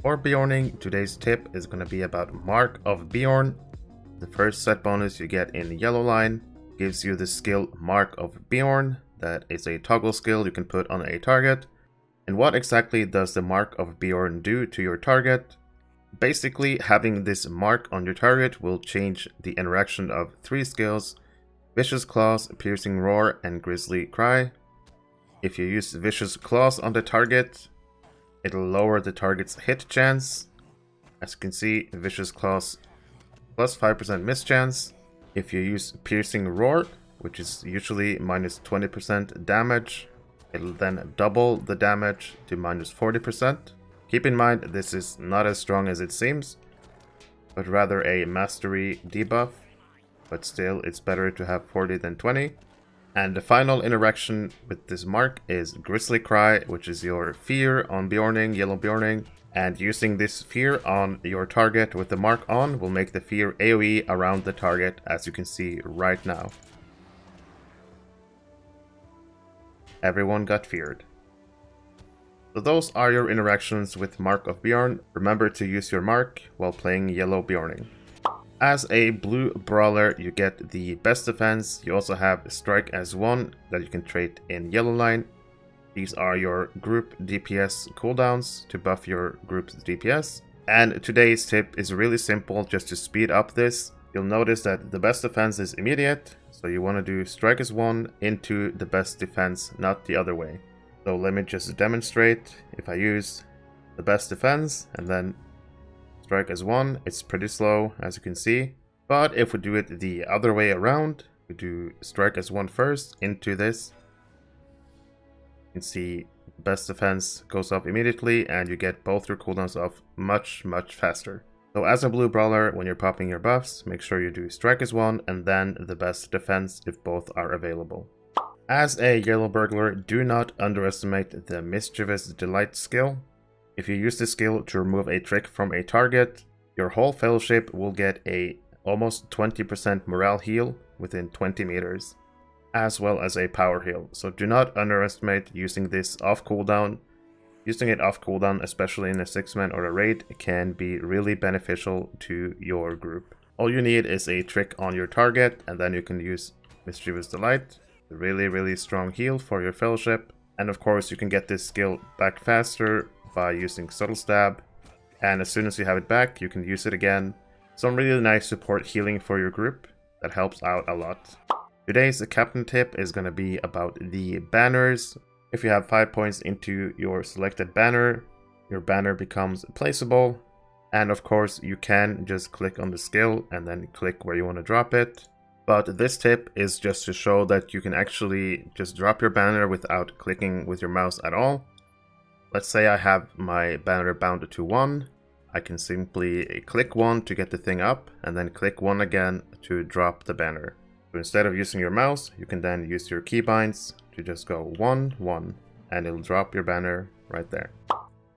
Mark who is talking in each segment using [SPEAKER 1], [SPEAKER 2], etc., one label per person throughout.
[SPEAKER 1] For Beorning, today's tip is going to be about Mark of Beorn. The first set bonus you get in yellow line gives you the skill Mark of Beorn. That is a toggle skill you can put on a target. And what exactly does the Mark of Beorn do to your target? Basically, having this mark on your target will change the interaction of 3 skills: Vicious Claws, Piercing Roar, and Grisly Cry. If you use Vicious Claws on the target, it'll lower the target's hit chance. As you can see, Vicious Claws plus 5% miss chance. If you use Piercing Roar, which is usually minus 20% damage, it'll then double the damage to minus 40%. Keep in mind, this is not as strong as it seems, but rather a mastery debuff, but still it's better to have 40 than 20. And the final interaction with this mark is Grisly Cry, which is your fear on Beorning, yellow Beorning. And using this fear on your target with the mark on will make the fear AoE around the target, as you can see right now. Everyone got feared. So those are your interactions with Mark of Beorn. Remember to use your mark while playing yellow Beorning. As a blue brawler, you get the best defense. You also have strike as 1 that you can trait in yellow line. These are your group DPS cooldowns to buff your group's DPS. And today's tip is really simple, just to speed up this. You'll notice that the best defense is immediate, so you want to do strike as 1 into the best defense, not the other way. So let me just demonstrate. If I use the best defense and then strike as 1, it's pretty slow, as you can see. But if we do it the other way around, we do strike as 1 first into this, you can see best defense goes up immediately and you get both your cooldowns off much faster. So as a blue brawler, when you're popping your buffs, make sure you do strike as 1 and then the best defense if both are available. As a yellow burglar, do not underestimate the Mischievous Delight skill. If you use this skill to remove a trick from a target, your whole fellowship will get a almost 20% morale heal within 20 meters, as well as a power heal. So do not underestimate using this off cooldown. Using it off cooldown, especially in a 6-man or a raid, can be really beneficial to your group. All you need is a trick on your target, and then you can use Mischievous Delight, a really strong heal for your fellowship. And of course, you can get this skill back faster by using Subtle Stab, and as soon as you have it back, you can use it again. Some really nice support healing for your group that helps out a lot. Today's captain tip is going to be about the banners. If you have 5 points into your selected banner, your banner becomes placeable, and of course you can just click on the skill and then click where you want to drop it. But this tip is just to show that you can actually just drop your banner without clicking with your mouse at all. Let's say I have my banner bound to 1. I can simply click 1 to get the thing up, and then click 1 again to drop the banner. So instead of using your mouse, you can then use your keybinds to just go 1, 1, and it'll drop your banner right there.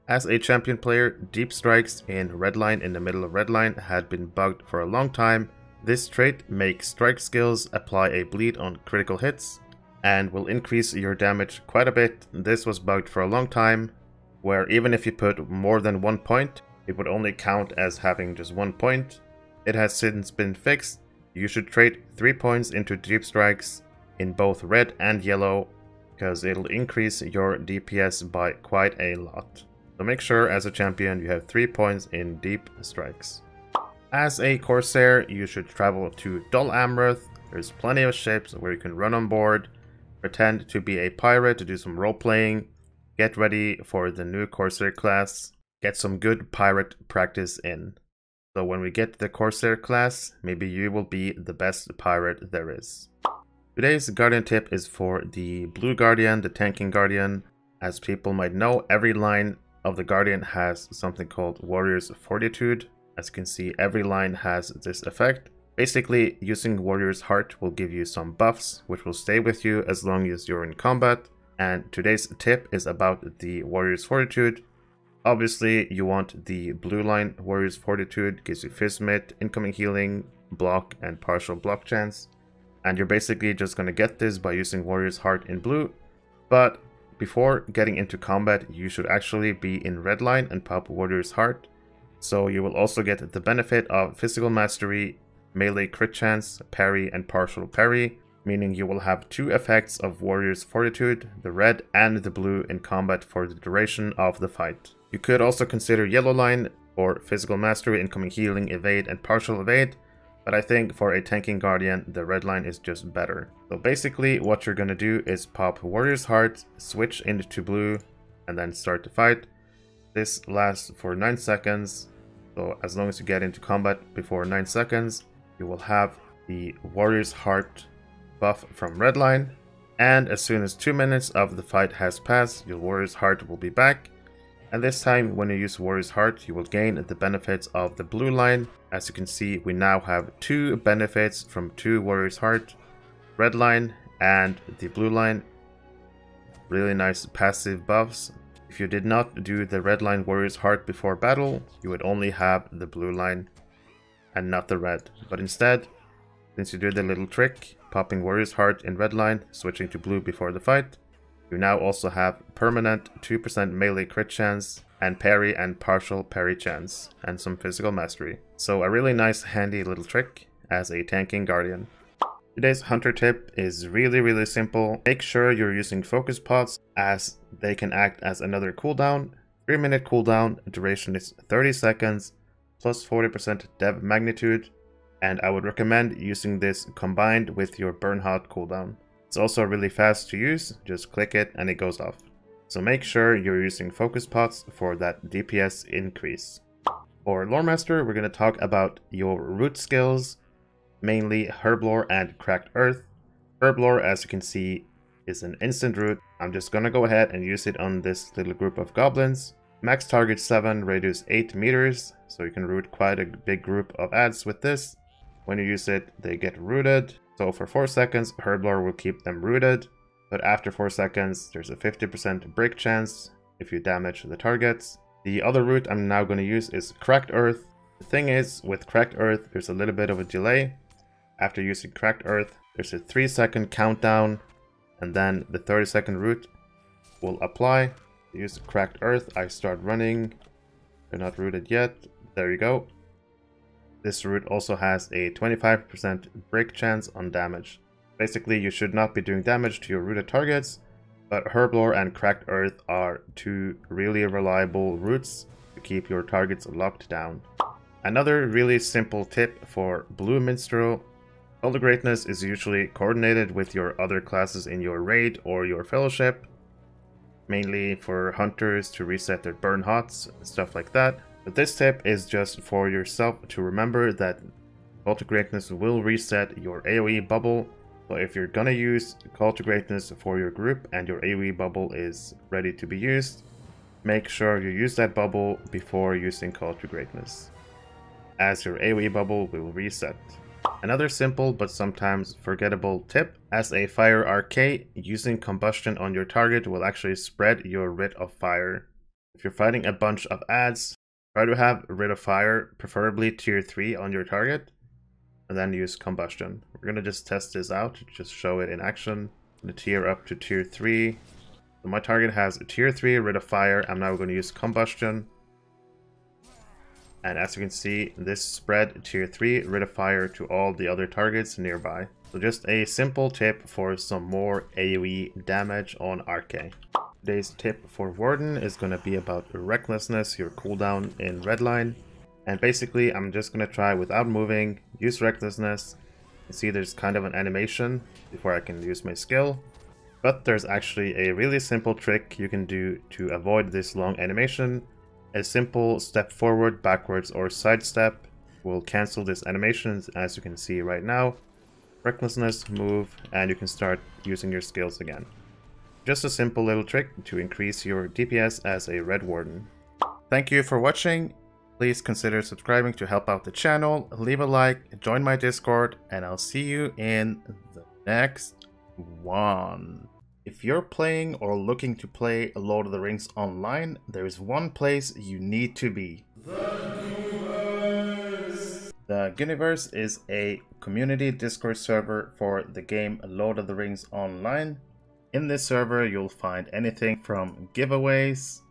[SPEAKER 1] As a champion player, deep strikes in red line in the middle of red line had been bugged for a long time. This trait makes strike skills apply a bleed on critical hits and will increase your damage quite a bit. This was bugged for a long time, where even if you put more than 1 point, it would only count as having just 1 point. It has since been fixed. You should trade 3 points into deep strikes in both red and yellow, because it'll increase your DPS by quite a lot. So make sure as a champion you have 3 points in deep strikes. As a Corsair, you should travel to Dol Amroth. There's plenty of ships where you can run on board, pretend to be a pirate to do some role playing. Get ready for the new Corsair class. Get some good pirate practice in. So when we get the Corsair class, maybe you will be the best pirate there is. Today's Guardian tip is for the Blue Guardian, the tanking Guardian. As people might know, every line of the Guardian has something called Warrior's Fortitude. As you can see, every line has this effect. Basically, using Warrior's Heart will give you some buffs, which will stay with you as long as you're in combat. And today's tip is about the Warrior's Fortitude. Obviously, you want the blue line Warrior's Fortitude, gives you Fizzmit, incoming healing, block, and partial block chance. And you're basically just going to get this by using Warrior's Heart in blue. But before getting into combat, you should actually be in Redline and pop Warrior's Heart. So you will also get the benefit of Physical Mastery, Melee Crit Chance, Parry, and Partial Parry, meaning you will have 2 effects of Warrior's Fortitude, the red and the blue, in combat for the duration of the fight. You could also consider Yellow Line for Physical Mastery, Incoming Healing, Evade, and Partial Evade, but I think for a tanking Guardian, the red line is just better. So basically what you're gonna do is pop Warrior's Heart, switch into blue, and then start the fight. This lasts for 9 seconds, so as long as you get into combat before 9 seconds, you will have the Warrior's Heart buff from Redline, and as soon as 2 minutes of the fight has passed, your Warrior's Heart will be back. And this time, when you use Warrior's Heart, you will gain the benefits of the blue line. As you can see, we now have 2 benefits from 2 Warrior's Heart, red line and the blue line. Really nice passive buffs. If you did not do the red line Warrior's Heart before battle, you would only have the blue line and not the red. But instead, since you did the little trick, popping Warrior's Heart in red line, switching to blue before the fight, you now also have permanent 2% melee crit chance and parry and partial parry chance and some physical mastery. So a really nice handy little trick as a tanking guardian. Today's hunter tip is really simple. Make sure you're using focus pots as they can act as another cooldown. 3-minute cooldown, duration is 30 seconds plus 40% dev magnitude, and I would recommend using this combined with your burn hot cooldown. It's also really fast to use, just click it and it goes off. So make sure you're using focus pots for that DPS increase. For Loremaster, we're going to talk about your root skills, mainly Herblore and Cracked Earth. Herblore, as you can see, is an instant root. I'm just going to go ahead and use it on this little group of goblins. Max target 7, radius 8 meters, so you can root quite a big group of adds with this. When you use it, they get rooted. So for 4 seconds, Herblore will keep them rooted, but after 4 seconds, there's a 50% break chance if you damage the targets. The other root I'm now going to use is Cracked Earth. The thing is, with Cracked Earth, there's a little bit of a delay. After using Cracked Earth, there's a 3-second countdown, and then the 30-second root will apply. Use Cracked Earth, I start running. They're not rooted yet. There you go. This root also has a 25% break chance on damage. Basically, you should not be doing damage to your rooted targets, but Herblore and Cracked Earth are 2 really reliable roots to keep your targets locked down. Another really simple tip for Blue Minstrel: Call to Greatness is usually coordinated with your other classes in your raid or your fellowship, mainly for hunters to reset their burn hots and stuff like that. But this tip is just for yourself to remember that Call to Greatness will reset your AoE bubble. So if you're gonna use Call to Greatness for your group and your AoE bubble is ready to be used, make sure you use that bubble before using Call to Greatness, as your AoE bubble will reset. Another simple but sometimes forgettable tip: as a fire RK, using combustion on your target will actually spread your Writ of Fire. If you're fighting a bunch of adds, try to have Writ of Fire, preferably tier 3 on your target, and then use combustion. We're gonna just test this out, just show it in action. I'm gonna tier up to tier 3. So my target has a tier 3 Writ of Fire. I'm now going to use combustion. And as you can see, this spread tier 3 Writ of Fire to all the other targets nearby. So just a simple tip for some more AoE damage on RK. Today's tip for Warden is going to be about Recklessness, your cooldown in Redline. And basically, I'm just going to try without moving, use Recklessness. You see there's kind of an animation before I can use my skill. But there's actually a really simple trick you can do to avoid this long animation. A simple step forward, backwards, or sidestep will cancel this animation, as you can see right now. Recklessness, move, and you can start using your skills again. Just a simple little trick to increase your DPS as a Red Warden. Thank you for watching. Please consider subscribing to help out the channel, leave a like, join my Discord, and I'll see you in the next one. If you're playing or looking to play Lord of the Rings online, there is one place you need to be. The Ghyniverse! The Ghyniverse is a community Discord server for the game Lord of the Rings Online.
[SPEAKER 2] In this server, you'll find anything from giveaways.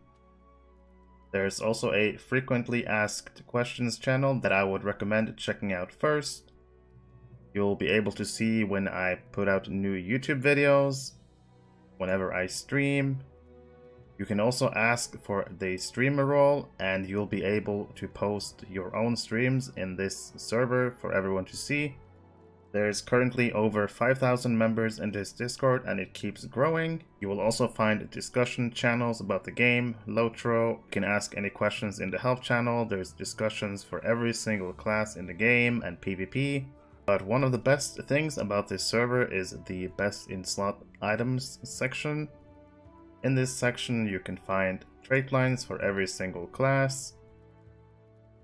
[SPEAKER 2] There's also a frequently asked questions channel that I would recommend checking out first. You'll be able to see when I put out new YouTube videos, whenever I stream. You can also ask for the streamer role, and you'll be able to post your own streams in this server for everyone to see. There's currently over 5,000 members in this Discord, and it keeps growing. You will also find discussion channels about the game, LOTRO. You can ask any questions in the help channel. There's discussions for every single class in the game and PvP. But one of the best things about this server is the best in slot items section. In this section you can find trait lines for every single class.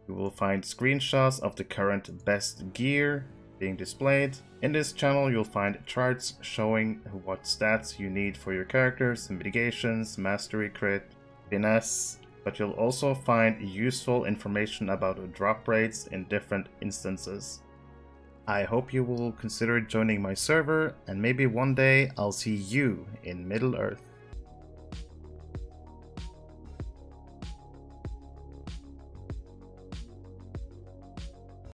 [SPEAKER 2] You will find screenshots of the current best gear being displayed. In this channel you'll find charts showing what stats you need for your characters, mitigations, mastery crit, finesse, but you'll also find useful information about drop rates in different instances. I hope you will consider joining my server, and maybe one day I'll see you in Middle-earth.